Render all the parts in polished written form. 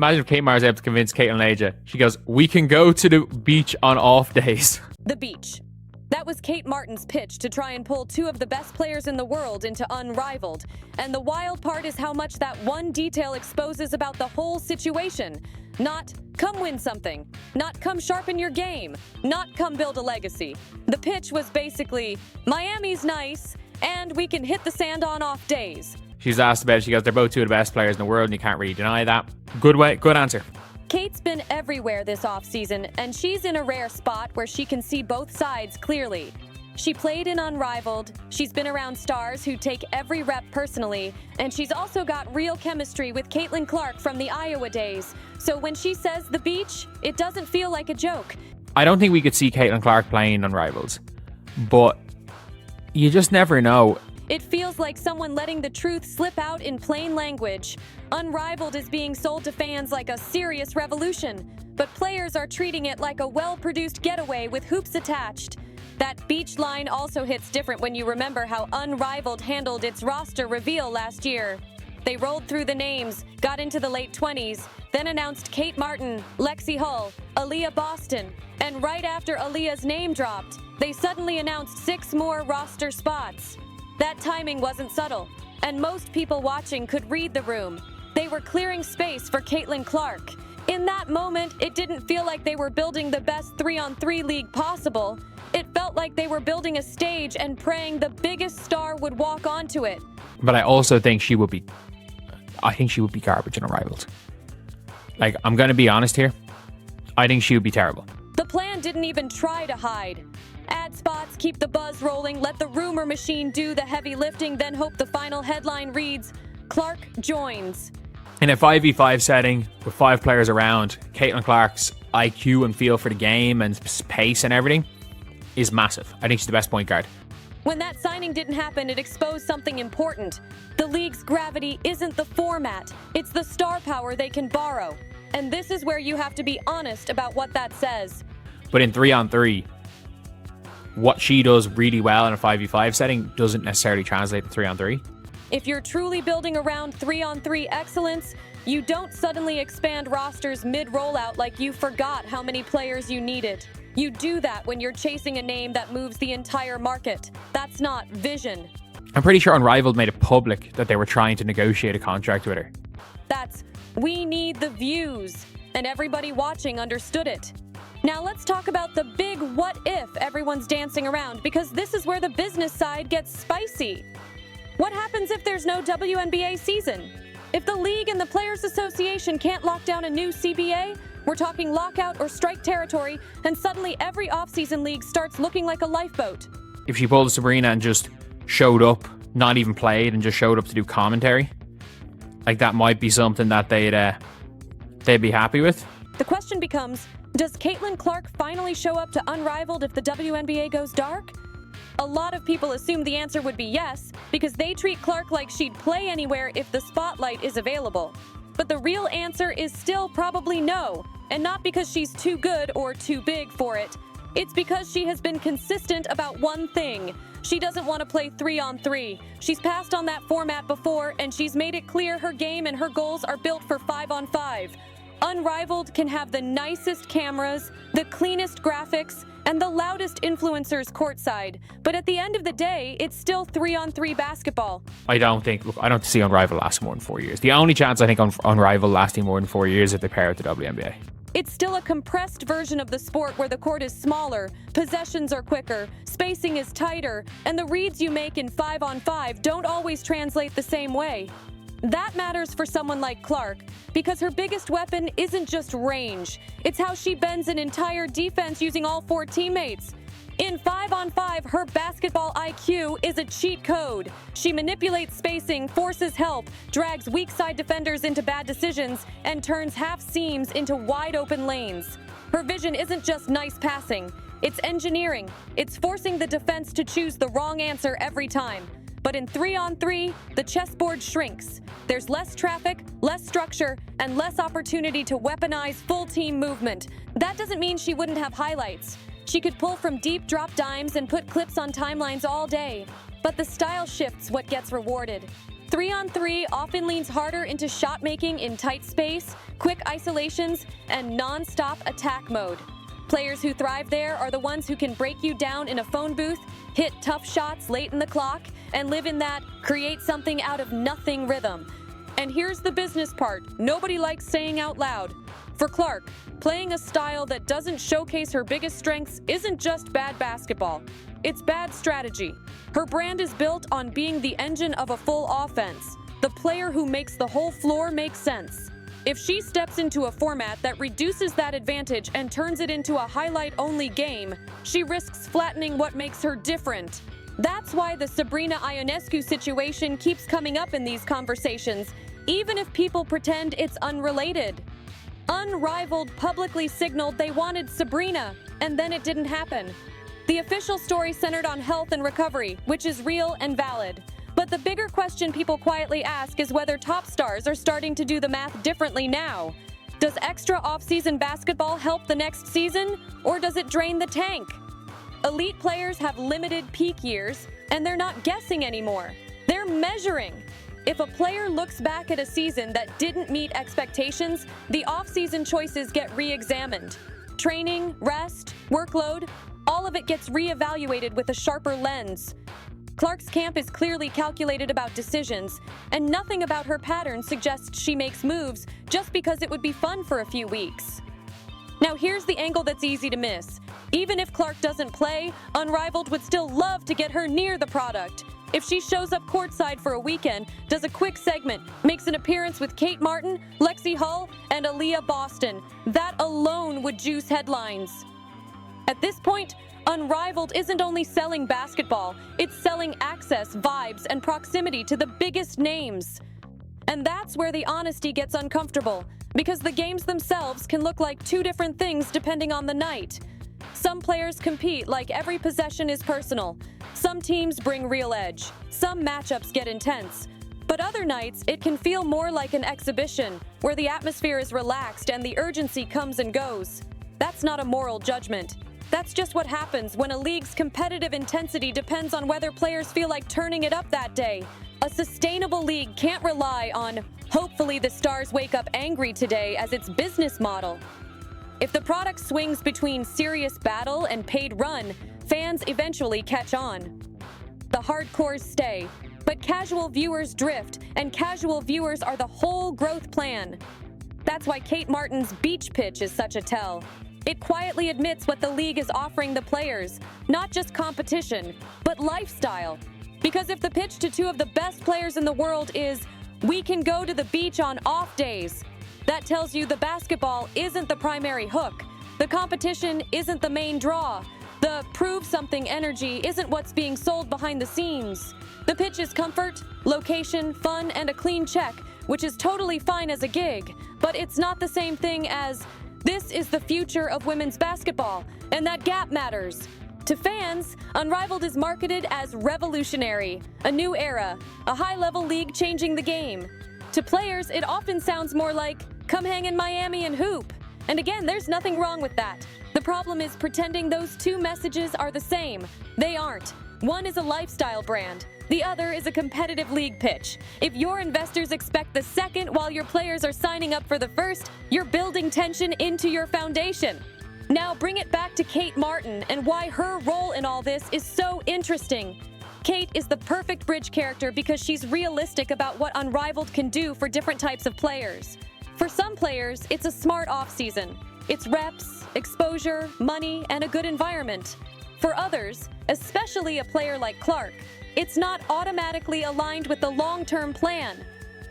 Imagine if Kate Mara is able to convince Caitlin Leja. She goes, we can go to the beach on off days. The beach. That was Kate Martin's pitch to try and pull two of the best players in the world into Unrivaled. And the wild part is how much that one detail exposes about the whole situation. Not, come win something. Not, come sharpen your game. Not, come build a legacy. The pitch was basically, Miami's nice, and we can hit the sand on off days. She's asked about it. She goes, they're both two of the best players in the world, and you can't really deny that. Good answer. Kate's been everywhere this offseason, and she's in a rare spot where she can see both sides clearly. She played in Unrivaled, she's been around stars who take every rep personally, and she's also got real chemistry with Caitlin Clark from the Iowa days. So when she says the beach, it doesn't feel like a joke. I don't think we could see Caitlin Clark playing Unrivaled, but you just never know. It feels like someone letting the truth slip out in plain language. Unrivaled is being sold to fans like a serious revolution, but players are treating it like a well-produced getaway with hoops attached. That beach line also hits different when you remember how Unrivaled handled its roster reveal last year. They rolled through the names, got into the late 20s, then announced Kate Martin, Lexi Hull, Aaliyah Boston, and right after Aaliyah's name dropped, they suddenly announced 6 more roster spots. That timing wasn't subtle, and most people watching could read the room. They were clearing space for Caitlin Clark. In that moment, it didn't feel like they were building the best 3-on-3 league possible. It felt like they were building a stage and praying the biggest star would walk onto it. But I also think she would be garbage in Unrivaled. Like, I'm going to be honest here. I think she would be terrible. The plan didn't even try to hide. Add spots, keep the buzz rolling, let the rumor machine do the heavy lifting, then hope the final headline reads, Clark joins. In a 5v5 setting with 5 players around, Caitlin Clark's IQ and feel for the game and pace and everything is massive. I think she's the best point guard. When that signing didn't happen, it exposed something important. The league's gravity isn't the format, it's the star power they can borrow. And this is where you have to be honest about what that says. But in 3-on-3, what she does really well in a 5v5 setting doesn't necessarily translate to 3-on-3. If you're truly building around 3-on-3 excellence, you don't suddenly expand rosters mid-rollout like you forgot how many players you needed. You do that when you're chasing a name that moves the entire market. That's not vision. I'm pretty sure Unrivaled made it public that they were trying to negotiate a contract with her. That's, we need the views, and everybody watching understood it. Now let's talk about the big what if everyone's dancing around, because this is where the business side gets spicy. What happens if there's no WNBA season? If the league and the Players Association can't lock down a new CBA, we're talking lockout or strike territory, and suddenly every offseason league starts looking like a lifeboat. If she pulled a Sabrina and just showed up, not even played, and just showed up to do commentary, like that might be something that they'd be happy with. The question becomes, does Caitlin Clark finally show up to Unrivaled if the WNBA goes dark? A lot of people assume the answer would be yes, because they treat Clark like she'd play anywhere if the spotlight is available. But the real answer is still probably no, and not because she's too good or too big for it. It's because she has been consistent about one thing. She doesn't want to play 3-on-3. She's passed on that format before, and she's made it clear her game and her goals are built for 5-on-5. Unrivaled can have the nicest cameras, the cleanest graphics, and the loudest influencers courtside. But at the end of the day, it's still 3-on-3 basketball. I don't see Unrivaled lasting more than 4 years. The only chance I think on Unrivaled lasting more than 4 years is if they pair it with the WNBA. It's still a compressed version of the sport where the court is smaller, possessions are quicker, spacing is tighter, and the reads you make in 5-on-5 don't always translate the same way. That matters for someone like Clark, because her biggest weapon isn't just range. It's how she bends an entire defense using all 4 teammates. In 5-on-5, her basketball IQ is a cheat code. She manipulates spacing, forces help, drags weak side defenders into bad decisions, and turns half seams into wide open lanes. Her vision isn't just nice passing. It's engineering. It's forcing the defense to choose the wrong answer every time. But in 3-on-3, the chessboard shrinks. There's less traffic, less structure, and less opportunity to weaponize full team movement. That doesn't mean she wouldn't have highlights. She could pull from deep drop dimes and put clips on timelines all day. But the style shift's what gets rewarded. 3-on-3 often leans harder into shot making in tight space, quick isolations, and non-stop attack mode. Players who thrive there are the ones who can break you down in a phone booth, hit tough shots late in the clock, and live in that create something out of nothing rhythm. And here's the business part nobody likes saying out loud. For Clark, playing a style that doesn't showcase her biggest strengths isn't just bad basketball. It's bad strategy. Her brand is built on being the engine of a full offense, the player who makes the whole floor make sense. If she steps into a format that reduces that advantage and turns it into a highlight-only game, she risks flattening what makes her different. That's why the Sabrina Ionescu situation keeps coming up in these conversations, even if people pretend it's unrelated. Unrivaled publicly signaled they wanted Sabrina, and then it didn't happen. The official story centered on health and recovery, which is real and valid. But the bigger question people quietly ask is whether top stars are starting to do the math differently now. Does extra off-season basketball help the next season, or does it drain the tank? Elite players have limited peak years, and they're not guessing anymore. They're measuring. If a player looks back at a season that didn't meet expectations, the off-season choices get re-examined. Training, rest, workload, all of it gets re-evaluated with a sharper lens. Clark's camp is clearly calculated about decisions, and nothing about her pattern suggests she makes moves just because it would be fun for a few weeks. Now here's the angle that's easy to miss. Even if Clark doesn't play, Unrivaled would still love to get her near the product. If she shows up courtside for a weekend, does a quick segment, makes an appearance with Kate Martin, Lexi Hull, and Aaliyah Boston, that alone would juice headlines. At this point, Unrivaled isn't only selling basketball, it's selling access, vibes, and proximity to the biggest names. And that's where the honesty gets uncomfortable, because the games themselves can look like two different things depending on the night. Some players compete like every possession is personal. Some teams bring real edge. Some matchups get intense. But other nights, it can feel more like an exhibition, where the atmosphere is relaxed and the urgency comes and goes. That's not a moral judgment. That's just what happens when a league's competitive intensity depends on whether players feel like turning it up that day. A sustainable league can't rely on, hopefully the stars wake up angry today as its business model. If the product swings between serious battle and paid run, fans eventually catch on. The hardcores stay, but casual viewers drift, and casual viewers are the whole growth plan. That's why Kate Martin's beach pitch is such a tell. It quietly admits what the league is offering the players, not just competition, but lifestyle. Because if the pitch to two of the best players in the world is, we can go to the beach on off days, that tells you the basketball isn't the primary hook. The competition isn't the main draw. The prove something energy isn't what's being sold behind the scenes. The pitch is comfort, location, fun, and a clean check, which is totally fine as a gig, but it's not the same thing as, this is the future of women's basketball, and that gap matters. To fans, Unrivaled is marketed as revolutionary, a new era, a high-level league changing the game. To players, it often sounds more like, come hang in Miami and hoop. And again, there's nothing wrong with that. The problem is pretending those two messages are the same. They aren't. One is a lifestyle brand. The other is a competitive league pitch. If your investors expect the second while your players are signing up for the first, you're building tension into your foundation. Now bring it back to Kate Martin and why her role in all this is so interesting. Kate is the perfect bridge character because she's realistic about what Unrivaled can do for different types of players. For some players, it's a smart off-season. It's reps, exposure, money, and a good environment. For others, especially a player like Clark, it's not automatically aligned with the long-term plan.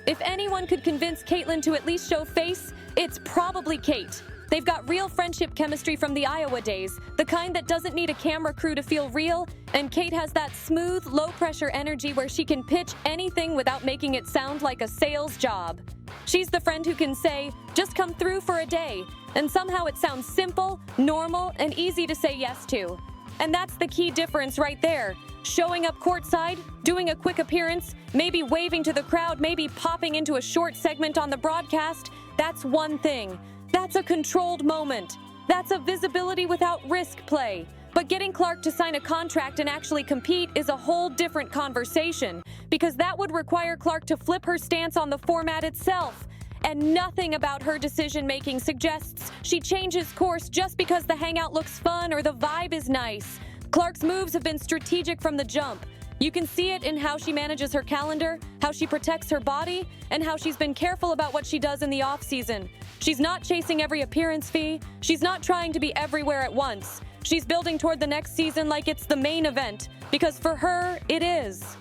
If anyone could convince Caitlin to at least show face, it's probably Kate. They've got real friendship chemistry from the Iowa days, the kind that doesn't need a camera crew to feel real, and Kate has that smooth, low-pressure energy where she can pitch anything without making it sound like a sales job. She's the friend who can say, just come through for a day, and somehow it sounds simple, normal, and easy to say yes to. And that's the key difference right there. Showing up courtside, doing a quick appearance, maybe waving to the crowd, maybe popping into a short segment on the broadcast, that's one thing. That's a controlled moment. That's a visibility without risk play. But getting Clark to sign a contract and actually compete is a whole different conversation, because that would require Clark to flip her stance on the format itself. And nothing about her decision-making suggests she changes course just because the hangout looks fun or the vibe is nice. Clark's moves have been strategic from the jump. You can see it in how she manages her calendar, how she protects her body, and how she's been careful about what she does in the off-season. She's not chasing every appearance fee. She's not trying to be everywhere at once. She's building toward the next season like it's the main event, because for her, it is.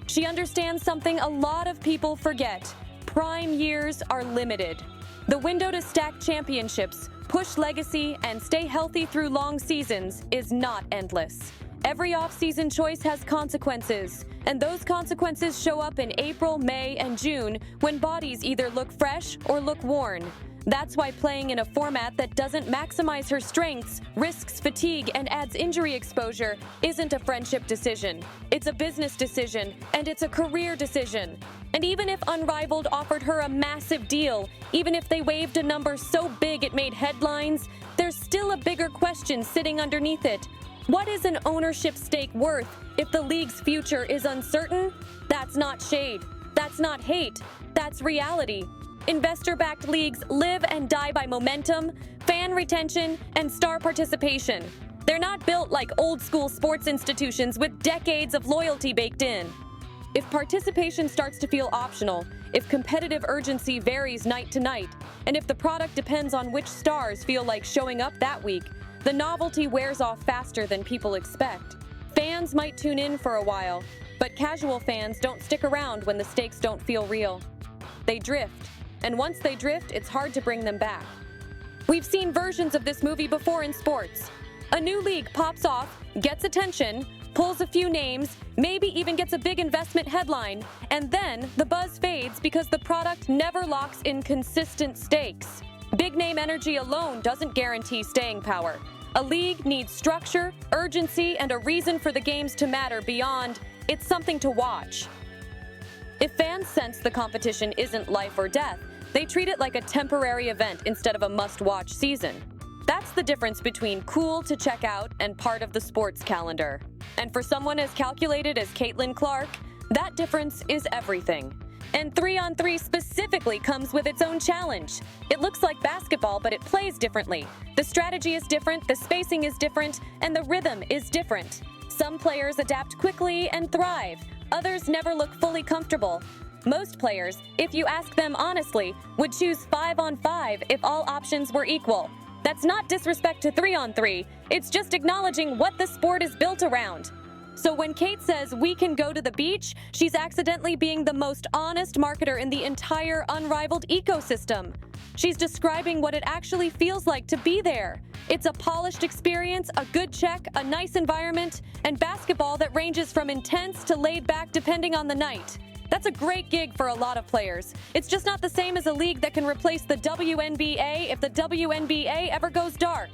She understands something a lot of people forget. Prime years are limited. The window to stack championships, push legacy, and stay healthy through long seasons is not endless. Every off-season choice has consequences, and those consequences show up in April, May, and June when bodies either look fresh or look worn. That's why playing in a format that doesn't maximize her strengths, risks fatigue, and adds injury exposure isn't a friendship decision. It's a business decision, and it's a career decision. And even if Unrivaled offered her a massive deal, even if they waived a number so big it made headlines, there's still a bigger question sitting underneath it. What is an ownership stake worth if the league's future is uncertain? That's not shade. That's not hate. That's reality. Investor-backed leagues live and die by momentum, fan retention, and star participation. They're not built like old-school sports institutions with decades of loyalty baked in. If participation starts to feel optional, if competitive urgency varies night to night, and if the product depends on which stars feel like showing up that week, the novelty wears off faster than people expect. Fans might tune in for a while, but casual fans don't stick around when the stakes don't feel real. They drift, and once they drift, it's hard to bring them back. We've seen versions of this movie before in sports. A new league pops off, gets attention, pulls a few names, maybe even gets a big investment headline, and then the buzz fades because the product never locks in consistent stakes. Big name energy alone doesn't guarantee staying power. A league needs structure, urgency, and a reason for the games to matter beyond it's something to watch. If fans sense the competition isn't life or death, they treat it like a temporary event instead of a must-watch season. That's the difference between cool to check out and part of the sports calendar. And for someone as calculated as Caitlin Clark, that difference is everything. And 3-on-3 specifically comes with its own challenge. It looks like basketball, but it plays differently. The strategy is different, the spacing is different, and the rhythm is different. Some players adapt quickly and thrive. Others never look fully comfortable. Most players, if you ask them honestly, would choose 5-on-5 if all options were equal. That's not disrespect to 3-on-3. It's just acknowledging what the sport is built around. So when Kate says we can go to the beach, she's accidentally being the most honest marketer in the entire Unrivaled ecosystem. She's describing what it actually feels like to be there. It's a polished experience, a good check, a nice environment, and basketball that ranges from intense to laid back depending on the night. That's a great gig for a lot of players. It's just not the same as a league that can replace the WNBA if the WNBA ever goes dark.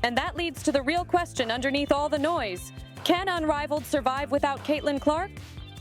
And that leads to the real question underneath all the noise. Can Unrivaled survive without Caitlin Clark?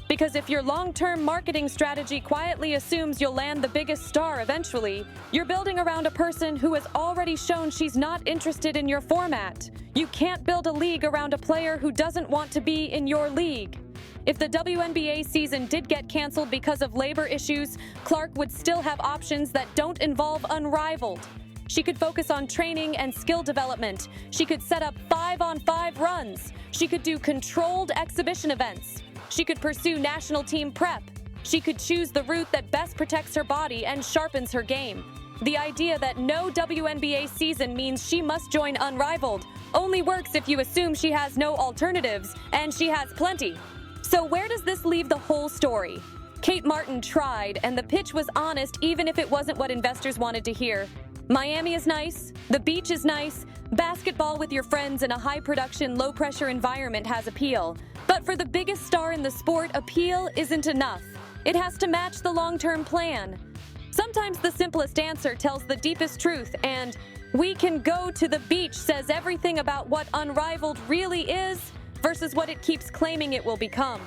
Because if your long-term marketing strategy quietly assumes you'll land the biggest star eventually, you're building around a person who has already shown she's not interested in your format. You can't build a league around a player who doesn't want to be in your league. If the WNBA season did get canceled because of labor issues, Clark would still have options that don't involve Unrivaled. She could focus on training and skill development. She could set up 5-on-5 runs. She could do controlled exhibition events. She could pursue national team prep. She could choose the route that best protects her body and sharpens her game. The idea that no WNBA season means she must join Unrivaled only works if you assume she has no alternatives, and she has plenty. So where does this leave the whole story? Kate Martin tried, and the pitch was honest even if it wasn't what investors wanted to hear. Miami is nice, the beach is nice, basketball with your friends in a high-production, low-pressure environment has appeal. But for the biggest star in the sport, appeal isn't enough. It has to match the long-term plan. Sometimes the simplest answer tells the deepest truth, and we can go to the beach says everything about what Unrivaled really is versus what it keeps claiming it will become.